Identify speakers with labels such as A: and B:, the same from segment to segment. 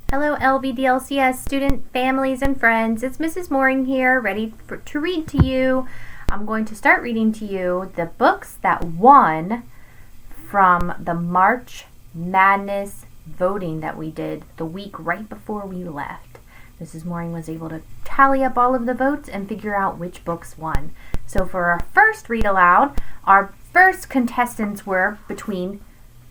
A: Hello LVDLCS student families and friends. It's Mrs. Mohring here, ready to read to you. I'm going to start reading to you the books that won from the March Madness voting that we did the week right before we left. Mrs. Mohring was able to tally up all of the votes and figure out which books won. So for our first read aloud, our first contestants were between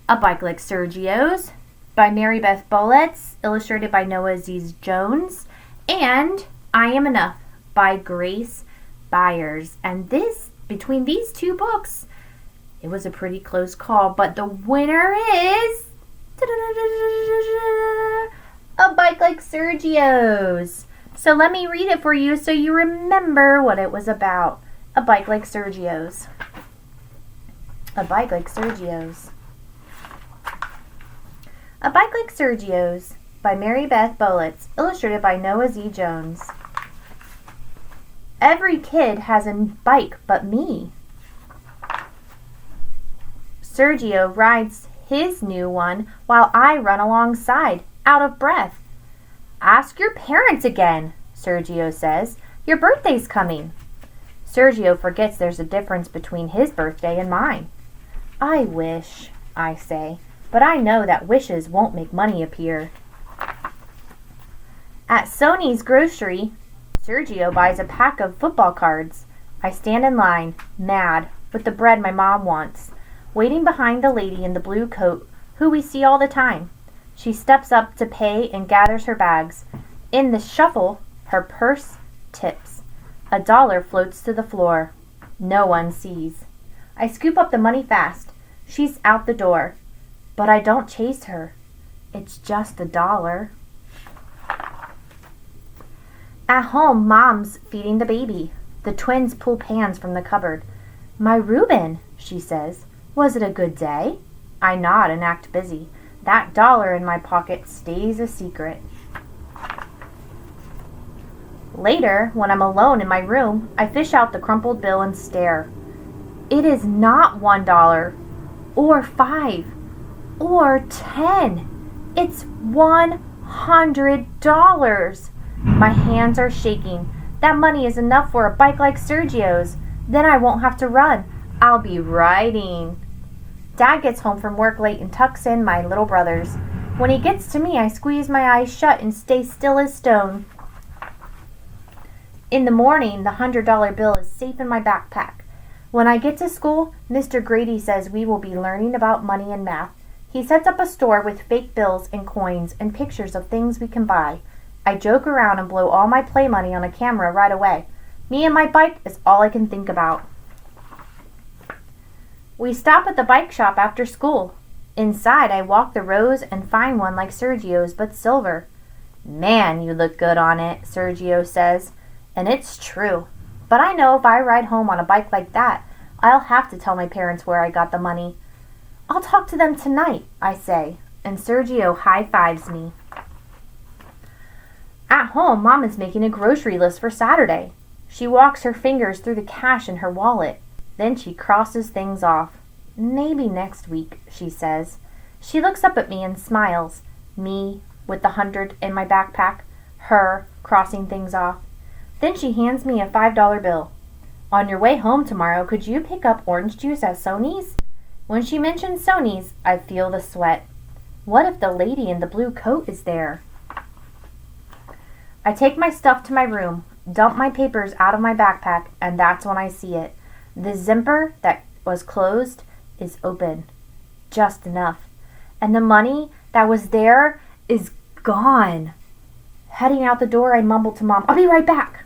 A: A Bike Like Sergio's by Maribeth Boelts, illustrated by Noah Aziz Jones, and I Am Enough by Grace Byers. And between these two books, it was a pretty close call, but the winner is A Bike Like Sergio's. So let me read it for you so you remember what it was about. A Bike Like Sergio's. A Bike Like Sergio's. A Bike Like Sergio's by Maribeth Boelts, illustrated by Noah Z. Jones. Every kid has a bike but me. Sergio rides his new one while I run alongside, out of breath. Ask your parents again, Sergio says. Your birthday's coming. Sergio forgets there's a difference between his birthday and mine. I wish, I say. But I know that wishes won't make money appear. At Sony's grocery, Sergio buys a pack of football cards. I stand in line, mad, with the bread my mom wants, waiting behind the lady in the blue coat, who we see all the time. She steps up to pay and gathers her bags. In the shuffle, her purse tips. $1 floats to the floor. No one sees. I scoop up the money fast. She's out the door. But I don't chase her. It's just $1. At home, Mom's feeding the baby. The twins pull pans from the cupboard. My Reuben, she says. Was it a good day? I nod and act busy. That $1 in my pocket stays a secret. Later, when I'm alone in my room, I fish out the crumpled bill and stare. It is not $1 or $5. Or 10. It's $100. My hands are shaking. That money is enough for a bike like Sergio's. Then I won't have to run. I'll be riding. Dad gets home from work late and tucks in my little brothers. When he gets to me, I squeeze my eyes shut and stay still as stone. In the morning, the $100 bill is safe in my backpack. When I get to school, Mr. Grady says we will be learning about money and math. He sets up a store with fake bills and coins and pictures of things we can buy. I joke around and blow all my play money on a camera right away. Me and my bike is all I can think about. We stop at the bike shop after school. Inside, I walk the rows and find one like Sergio's but silver. Man, you look good on it, Sergio says. And it's true. But I know if I ride home on a bike like that, I'll have to tell my parents where I got the money. I'll talk to them tonight, I say, and Sergio high-fives me. At home, Mom is making a grocery list for Saturday. She walks her fingers through the cash in her wallet. Then she crosses things off. Maybe next week, she says. She looks up at me and smiles. Me, with the 100 in my backpack. Her, crossing things off. Then she hands me a $5 bill. On your way home tomorrow, could you pick up orange juice at Sony's? When she mentions Sony's, I feel the sweat. What if the lady in the blue coat is there? I take my stuff to my room, dump my papers out of my backpack, and that's when I see it. The zipper that was closed is open. Just enough. And the money that was there is gone. Heading out the door, I mumble to Mom, I'll be right back.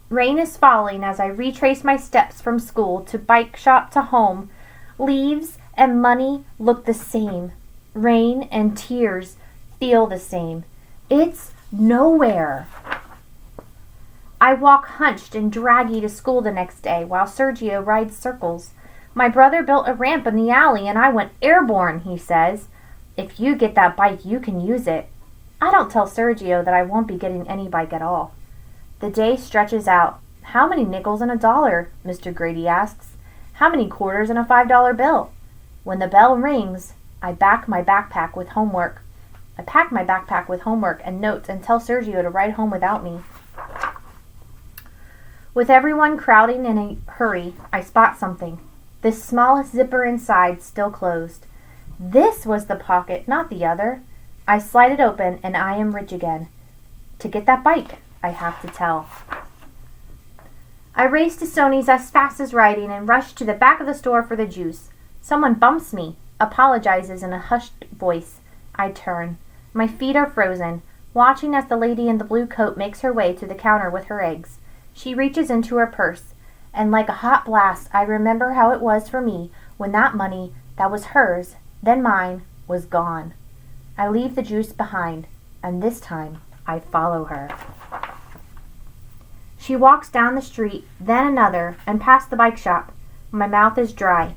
A: Rain is falling as I retrace my steps from school to bike shop to home. Leaves and money look the same. Rain and tears feel the same. It's nowhere. I walk hunched and draggy to school the next day while Sergio rides circles. My brother built a ramp in the alley and I went airborne, he says. If you get that bike, you can use it. I don't tell Sergio that I won't be getting any bike at all. The day stretches out. How many nickels in $1? Mr. Grady asks. How many quarters in a $5 bill? When the bell rings, I back my backpack with homework. I pack my backpack with homework and notes and tell Sergio to ride home without me. With everyone crowding in a hurry, I spot something. The smallest zipper inside still closed. This was the pocket, not the other. I slide it open and I am rich again. To get that bike, I have to tell. I race to Sony's as fast as riding and rush to the back of the store for the juice. Someone bumps me, apologizes in a hushed voice. I turn. My feet are frozen, watching as the lady in the blue coat makes her way to the counter with her eggs. She reaches into her purse, and like a hot blast, I remember how it was for me when that money that was hers, then mine, was gone. I leave the juice behind, and this time I follow her. She walks down the street, then another, and past the bike shop. My mouth is dry.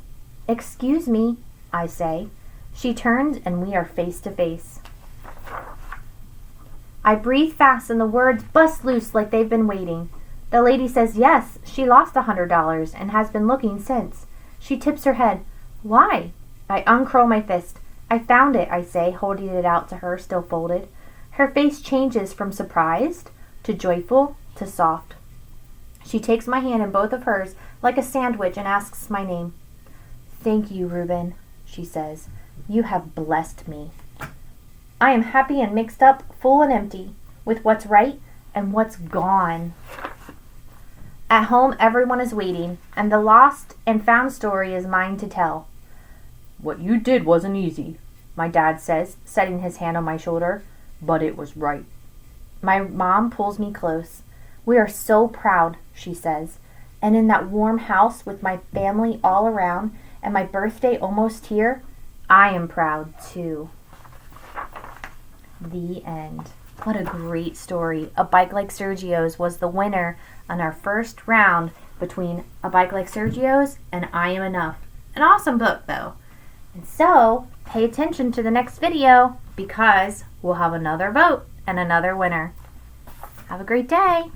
A: "Excuse me," I say. She turns, and we are face to face. I breathe fast, and the words bust loose like they've been waiting. The lady says yes, she lost $100 and has been looking since. She tips her head. "Why?" I uncurl my fist. "I found it," I say, holding it out to her, still folded. Her face changes from surprised to joyful to soft. She takes my hand in both of hers like a sandwich and asks my name. "Thank you, Reuben," she says. "You have blessed me." I am happy and mixed up, full and empty, with what's right and what's gone. At home, everyone is waiting, and the lost and found story is mine to tell. "What you did wasn't easy," my dad says, setting his hand on my shoulder, "but it was right." My mom pulls me close. "We are so proud," she says, "and in that warm house with my family all around and my birthday almost here, I am proud too." The end. What a great story. A Bike Like Sergio's was the winner on our first round between A Bike Like Sergio's and I Am Enough. An awesome book, though. And so, pay attention to the next video because we'll have another vote and another winner. Have a great day.